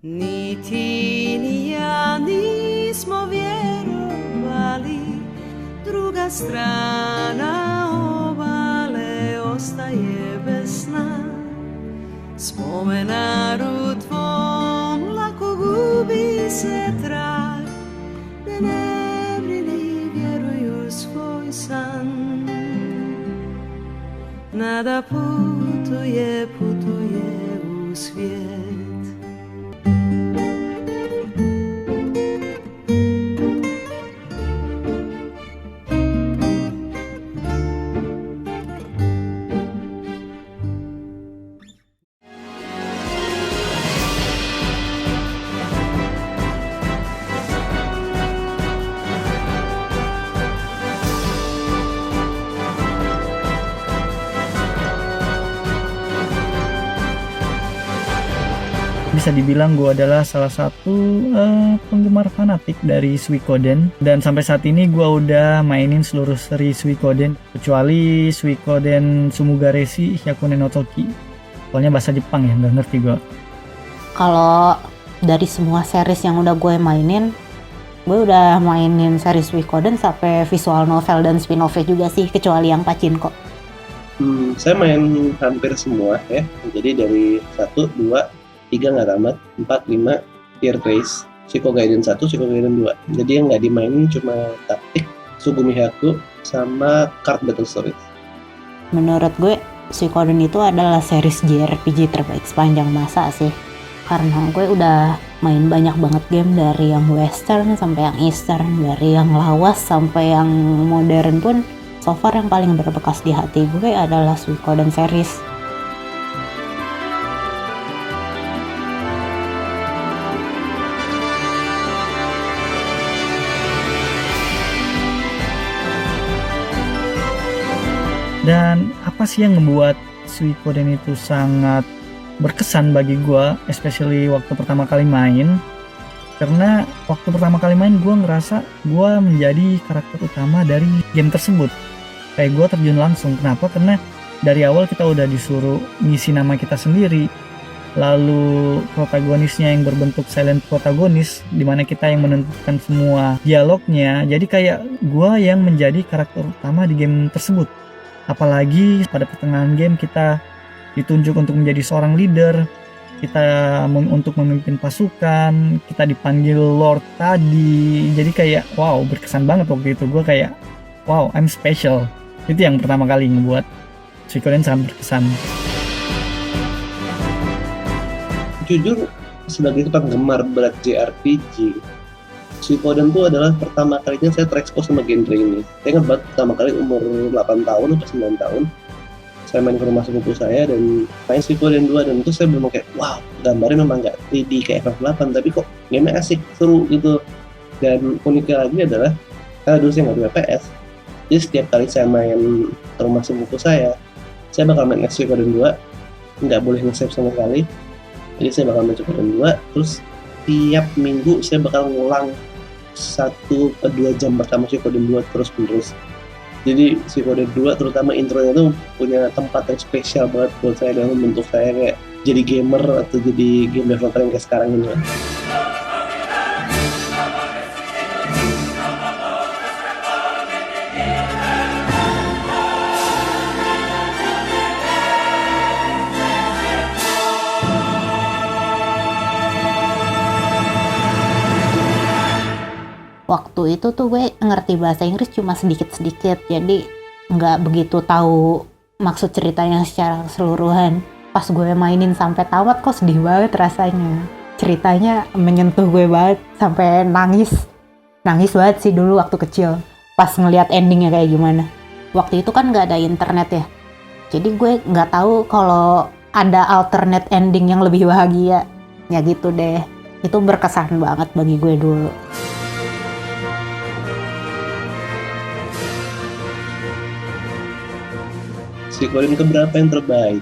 Niti ni ja nismo vjerovali, druga strana obale ostaje bez sna. Spomenaru tvom lako gubi se trag, ne nevrini vjeruju svoj san. Nada putuje u svijet. Bisa dibilang gue adalah salah satu penggemar fanatik dari Suikoden, dan sampai saat ini gue udah mainin seluruh seri Suikoden kecuali Suikoden Sumugareshi Hyakunen no Toki. Soalnya bahasa Jepang ya, nggak ngerti gue. Kalau dari semua series yang udah gue mainin series Suikoden sampai visual novel dan spin-off-nya juga sih, kecuali yang Pachinko. Saya main hampir semua ya. Jadi dari 1, 2, 3 nggak tamat, 4, 5, Tier Trace, Psycho Gaiden 1, Psycho Gaiden 2. Jadi yang nggak dimainin cuma taktik, Sugumi Haku, sama card battle stories. Menurut gue, Suikoden itu adalah series JRPG terbaik sepanjang masa sih. Karena gue udah main banyak banget game, dari yang western sampai yang eastern, dari yang lawas sampai yang modern pun. So far yang paling berbekas di hati gue adalah Suikoden series. Dan apa sih yang membuat Suikoden itu sangat berkesan bagi gue, especially waktu pertama kali main? Karena waktu pertama kali main gue ngerasa gue menjadi karakter utama dari game tersebut. Kayak gue terjun langsung. Kenapa? Karena dari awal kita udah disuruh ngisi nama kita sendiri. Lalu protagonisnya yang berbentuk silent protagonis, dimana kita yang menentukan semua dialognya. Jadi kayak gue yang menjadi karakter utama di game tersebut. Apalagi pada pertengahan game kita ditunjuk untuk menjadi seorang leader, kita untuk memimpin pasukan, kita dipanggil Lord tadi. Jadi kayak wow, berkesan banget waktu itu. Gue kayak wow, I'm special. Itu yang pertama kali ngebuat Suikoden sangat berkesan. Jujur, sebagai penggemar berat JRPG, Suikoden itu adalah pertama kalinya saya terekspos sama genre ini. Saya ingat banget pertama kali umur 8 tahun atau 9 tahun, saya main ke rumah sepupu saya dan main Suikoden 2, dan itu saya belum kayak wow, gambarnya memang nggak 3D kayak FF8, tapi kok game asik, seru gitu. Dan uniknya lagi adalah, karena dulu saya nggak punya PS, jadi setiap kali saya main ke rumah sepupu saya bakal main Suikoden 2, nggak boleh nge-save sama sekali. Jadi saya bakal main Suikoden 2, terus tiap minggu saya bakal ngulang 1-2 jam pertama Suikoden 2 terus-menerus. Jadi Suikoden 2 terutama intronya tuh punya tempat yang spesial banget buat saya, dalam bentuk saya kayak jadi gamer atau jadi game developer yang kayak sekarang ini. Waktu itu tuh gue ngerti bahasa Inggris cuma sedikit-sedikit, jadi nggak begitu tahu maksud ceritanya secara keseluruhan. Pas gue mainin sampai tamat kok sedih banget rasanya. Ceritanya menyentuh gue banget sampai nangis banget sih dulu waktu kecil pas ngelihat endingnya kayak gimana. Waktu itu kan nggak ada internet ya, jadi gue nggak tahu kalau ada alternate ending yang lebih bahagia. Ya gitu deh, itu berkesan banget bagi gue dulu. Suikoden keberapa yang terbaik?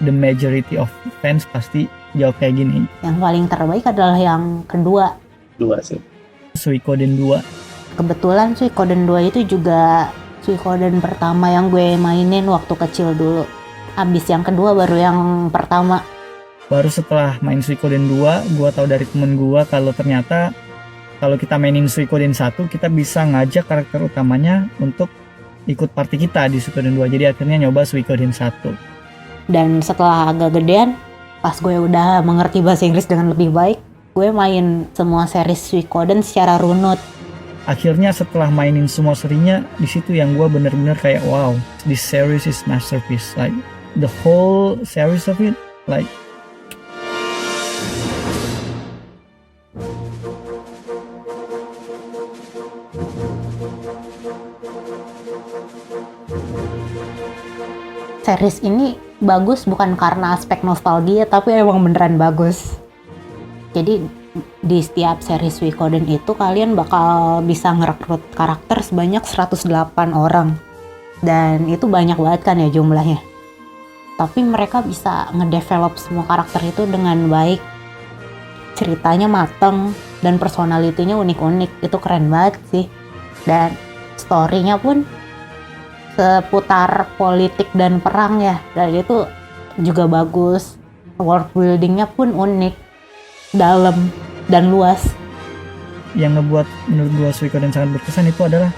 The majority of fans pasti jawab kayak gini. Yang paling terbaik adalah yang kedua. 2 sih. Suikoden 2. Kebetulan Suikoden 2 itu juga Suikoden pertama yang gue mainin waktu kecil dulu. Abis yang kedua baru yang pertama. Baru setelah main Suikoden 2, gue tahu dari temen gue kalau ternyata kalau kita mainin Suikoden 1, kita bisa ngajak karakter utamanya untuk ikut party kita di Suikoden 2. Jadi akhirnya nyoba Suikoden 1. Dan setelah agak gedean, pas gue udah mengerti bahasa Inggris dengan lebih baik, gue main semua series Suikoden secara runut. Akhirnya setelah mainin semua serinya, di situ yang gue bener-bener kayak wow, this series is masterpiece. Like the whole series of it, like Series ini bagus bukan karena aspek nostalgia, tapi emang beneran bagus. Jadi di setiap series Suikoden itu kalian bakal bisa ngerekrut karakter sebanyak 108 orang. Dan itu banyak banget kan ya jumlahnya. Tapi mereka bisa ngedevelop semua karakter itu dengan baik. Ceritanya mateng dan personalitinya unik-unik. Itu keren banget sih. Dan story-nya pun seputar politik dan perang ya, dan itu juga bagus. World buildingnya pun unik, dalam dan luas. yang ngebuat menurut gua Suikoden sangat berkesan itu adalah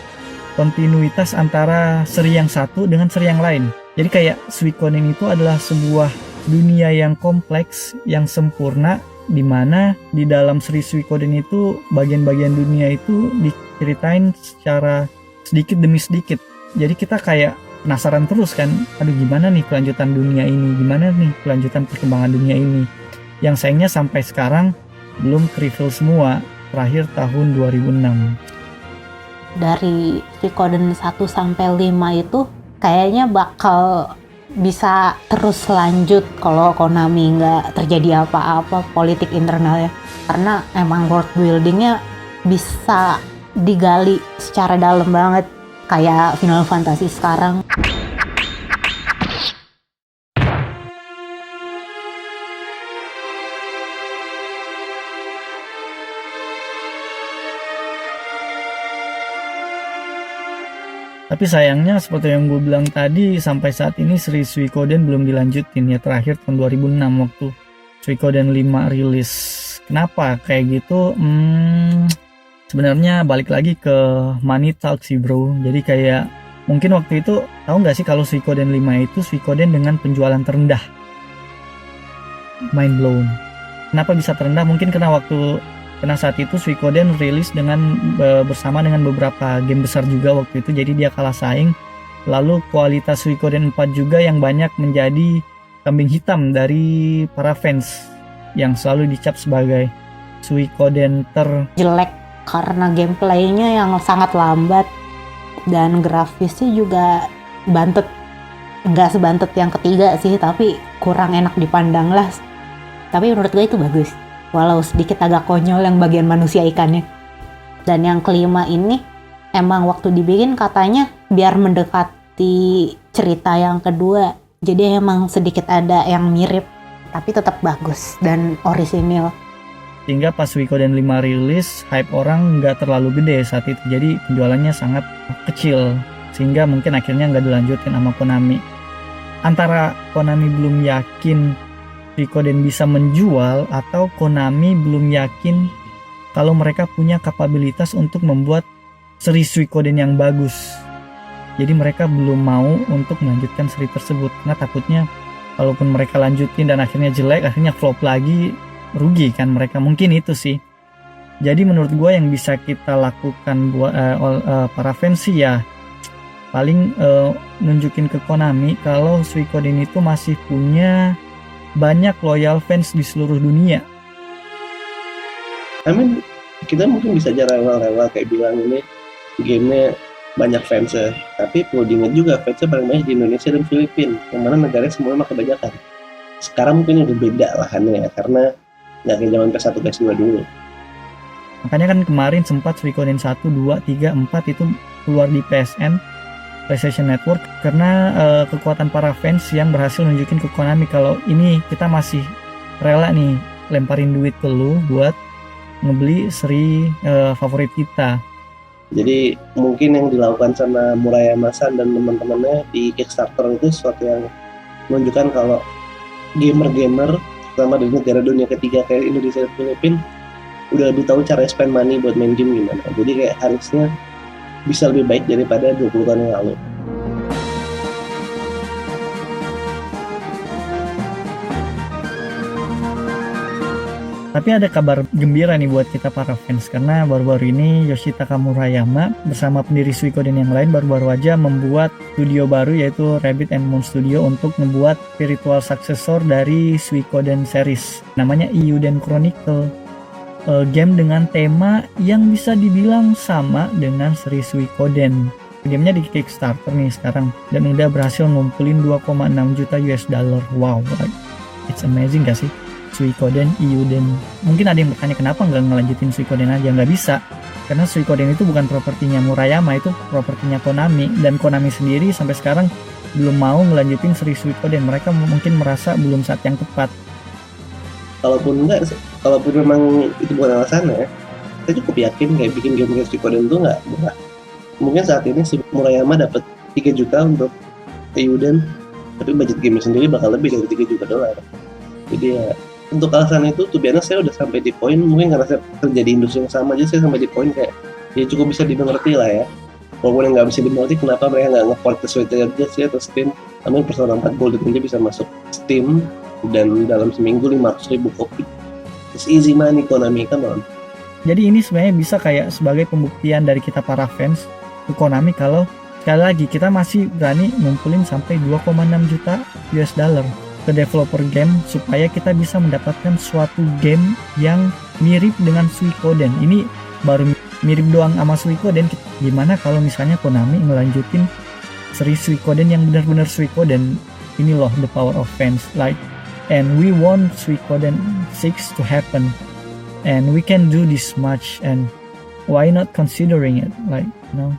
kontinuitas antara seri yang satu dengan seri yang lain. Jadi kayak Suikoden itu adalah sebuah dunia yang kompleks, yang sempurna, di mana di dalam seri Suikoden itu bagian-bagian dunia itu diceritain secara sedikit demi sedikit. Jadi kita kayak penasaran terus kan, aduh gimana nih kelanjutan dunia ini, gimana nih kelanjutan perkembangan dunia ini. Yang sayangnya sampai sekarang belum ke-reveal semua, terakhir tahun 2006. Dari Suikoden 1 sampai 5 itu kayaknya bakal bisa terus lanjut kalau Konami nggak terjadi apa-apa politik internalnya. Karena emang world buildingnya bisa digali secara dalam banget. Kayak Final Fantasy sekarang. Tapi sayangnya seperti yang gue bilang tadi, sampai saat ini seri Suikoden belum dilanjutin ya, terakhir tahun 2006 waktu Suikoden 5 rilis. Kenapa kayak gitu? Sebenarnya balik lagi ke money talk sih bro. Jadi kayak mungkin waktu itu tahu nggak sih kalau Suikoden 5 itu Suikoden dengan penjualan terendah. Mind blown. Kenapa bisa terendah? Mungkin karena saat itu Suikoden rilis dengan bersama dengan beberapa game besar juga waktu itu, jadi dia kalah saing. Lalu kualitas Suikoden 4 juga yang banyak menjadi kambing hitam dari para fans yang selalu dicap sebagai Suikoden jelek karena gameplaynya yang sangat lambat dan grafisnya juga bantet. Nggak sebantet yang ketiga sih, tapi kurang enak dipandang lah. Tapi menurut gue itu bagus, walau sedikit agak konyol yang bagian manusia ikannya. Dan yang kelima ini emang waktu dibikin katanya biar mendekati cerita yang kedua, jadi emang sedikit ada yang mirip, tapi tetap bagus dan orisinil. Sehingga pas Suikoden 5 rilis, hype orang nggak terlalu gede saat itu. Jadi penjualannya sangat kecil. Sehingga mungkin akhirnya nggak dilanjutin sama Konami. Antara Konami belum yakin Suikoden bisa menjual, atau Konami belum yakin kalau mereka punya kapabilitas untuk membuat seri Suikoden yang bagus. Jadi mereka belum mau untuk melanjutkan seri tersebut. Karena takutnya kalaupun mereka lanjutin dan akhirnya jelek, akhirnya flop lagi, rugi kan mereka. Mungkin itu sih. Jadi menurut gue yang bisa kita lakukan buat para fans sih ya paling nunjukin ke Konami kalau Suikoden itu masih punya banyak loyal fans di seluruh dunia. Kita mungkin bisa aja rewel-rewel kayak bilang ini gamenya banyak fansnya, tapi perlu diingat juga fansnya paling banyak di Indonesia dan Filipina, yang mana negaranya semuanya pakai bajakan. Sekarang mungkin udah beda lahannya ya, karena nggak kayak zaman PS1 PS2 dulu. Makanya kan kemarin sempat Suikoden 1, 2, 3, 4 itu keluar di PSN, PlayStation Network, karena kekuatan para fans yang berhasil nunjukin ke Konami kalau ini kita masih rela nih lemparin duit ke lu buat ngebeli seri favorit kita. Jadi mungkin yang dilakukan sama Murayama-san dan teman-temannya di Kickstarter itu sesuatu yang menunjukkan kalau gamer-gamer sama dari negara dunia ketiga kayak Indonesia dan Filipina udah lebih tahu cara spend money buat main game gimana. Jadi kayak harusnya bisa lebih baik daripada 20 tahun yang lalu. Tapi ada kabar gembira nih buat kita para fans, karena baru-baru ini Yoshitaka Murayama bersama pendiri Suikoden yang lain baru-baru aja membuat studio baru, yaitu Rabbit and Moon Studio, untuk membuat spiritual successor dari Suikoden series. Namanya Eiyuden Chronicle. Game dengan tema yang bisa dibilang sama dengan seri Suikoden. Gamenya di Kickstarter nih sekarang dan udah berhasil ngumpulin 2,6 juta US dollar. Wow, like, it's amazing gak sih? Suikoden, Eiyuden. Mungkin ada yang bertanya kenapa nggak ngelanjutin Suikoden aja. Nggak bisa, karena Suikoden itu bukan propertinya Murayama, itu propertinya Konami, dan Konami sendiri sampai sekarang belum mau ngelanjutin seri Suikoden. Mereka mungkin merasa belum saat yang tepat. Kalaupun memang itu bukan alasannya, saya cukup yakin kayak bikin game Suikoden itu nggak murah. Mungkin saat ini si Murayama dapat 3 juta untuk Eiyuden, tapi budget game sendiri bakal lebih dari 3 juta dolar. Jadi ya, untuk alasan itu tuh biasanya saya udah sampai di poin, mungkin karena saya kerja di industri yang sama aja, saya sampai di poin kayak ya cukup bisa dimengerti lah ya. Walaupun yang nggak bisa dimengerti kenapa mereka nggak nge-port ke Switch aja sih atau Steam. Namun Persona 4 Golden aja bisa masuk Steam dan dalam seminggu 500.000 kopi. It's easy money Konami, come on. Jadi ini sebenarnya bisa kayak sebagai pembuktian dari kita para fans ke Konami kalau sekali lagi kita masih berani ngumpulin sampai 2,6 juta US dollar ke developer game supaya kita bisa mendapatkan suatu game yang mirip dengan Suikoden. Ini baru mirip doang sama Suikoden. Gimana kalau misalnya Konami ngelanjutin seri Suikoden yang benar-benar Suikoden? Ini loh the power of fans, like, and we want Suikoden 6 to happen, and we can do this much, and why not considering it, like, you know.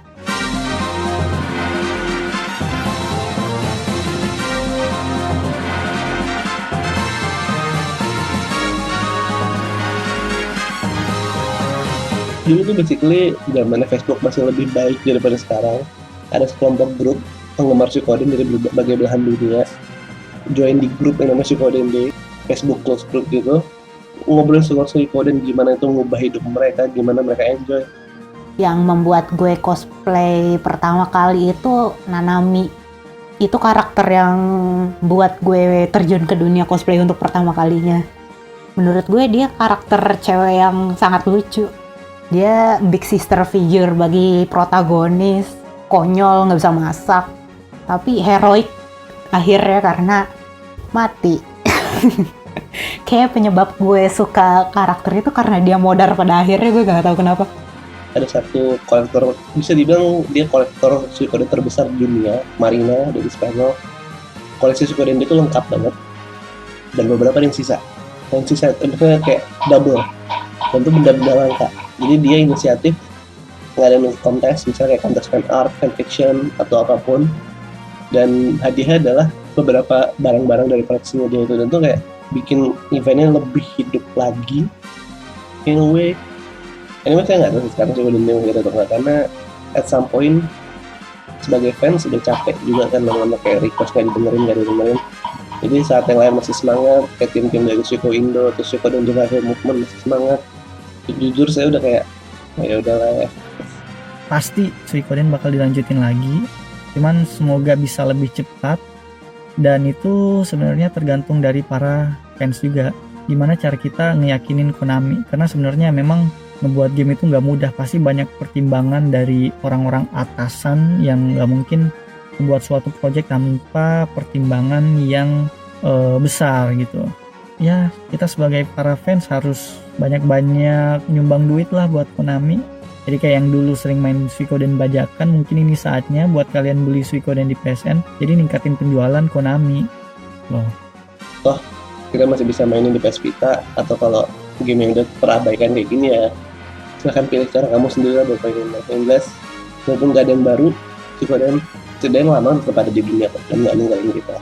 Dulu tuh basically zamannya Facebook masih lebih baik daripada sekarang. Ada sekelompok grup penggemar Suikoden dari berbagai belahan dunia join di grup yang namanya Suikoden Day, Facebook close group gitu, ngobrolin soal Suikoden, gimana itu mengubah hidup mereka, gimana mereka enjoy. Yang membuat gue cosplay pertama kali itu Nanami. Itu karakter yang buat gue terjun ke dunia cosplay untuk pertama kalinya. Menurut gue dia karakter cewek yang sangat lucu. Dia big sister figure bagi protagonis, konyol, nggak bisa masak, tapi heroik akhirnya karena mati. Kayak penyebab gue suka karakter itu karena dia modar pada akhirnya, gue nggak tahu kenapa. Ada satu kolektor, bisa dibilang dia kolektor Suikoden terbesar di dunia, Marina dari Spanyol. Koleksi Suikoden itu lengkap banget, dan beberapa yang sisa. Yang sisa itu kayak double, dan itu benda-benda langka. Jadi dia inisiatif ngadain kontes, misalnya kayak kontes fan art, fan fiction, atau apapun, dan hadiahnya adalah beberapa barang-barang dari koleksinya dia itu, dan itu kayak bikin eventnya lebih hidup lagi in a way. Anyway, saya nggak tahu sekarang Suikoden dia gitu atau nggak, karena at some point sebagai fans sudah capek juga kan lama-lama kayak request nggak didengerin. Jadi saat yang lain masih semangat, kayak tim-tim dari Suiko Indo atau Suikoden Generation Movement masih semangat, jujur saya udah kayak ya udahlah ya. Pasti Suikoden bakal dilanjutin lagi, cuman semoga bisa lebih cepat, dan itu sebenarnya tergantung dari para fans juga, gimana cara kita ngeyakinin Konami, karena sebenarnya memang ngebuat game itu nggak mudah, pasti banyak pertimbangan dari orang-orang atasan yang nggak mungkin membuat suatu project tanpa pertimbangan yang besar gitu. Ya, kita sebagai para fans harus banyak-banyak nyumbang duit lah buat Konami. Jadi kayak yang dulu sering main Suikoden bajakan, mungkin ini saatnya buat kalian beli Suikoden di PSN, jadi ningkatin penjualan Konami loh. Toh kita masih bisa mainin di PS Vita, atau kalau game yang udah terabaikan kayak gini ya silahkan pilih cara kamu sendiri lah buat mainin. Yang jelas walaupun gak ada yang baru, Suikoden lama tetap ada di dunia dan gak ninggalin kita.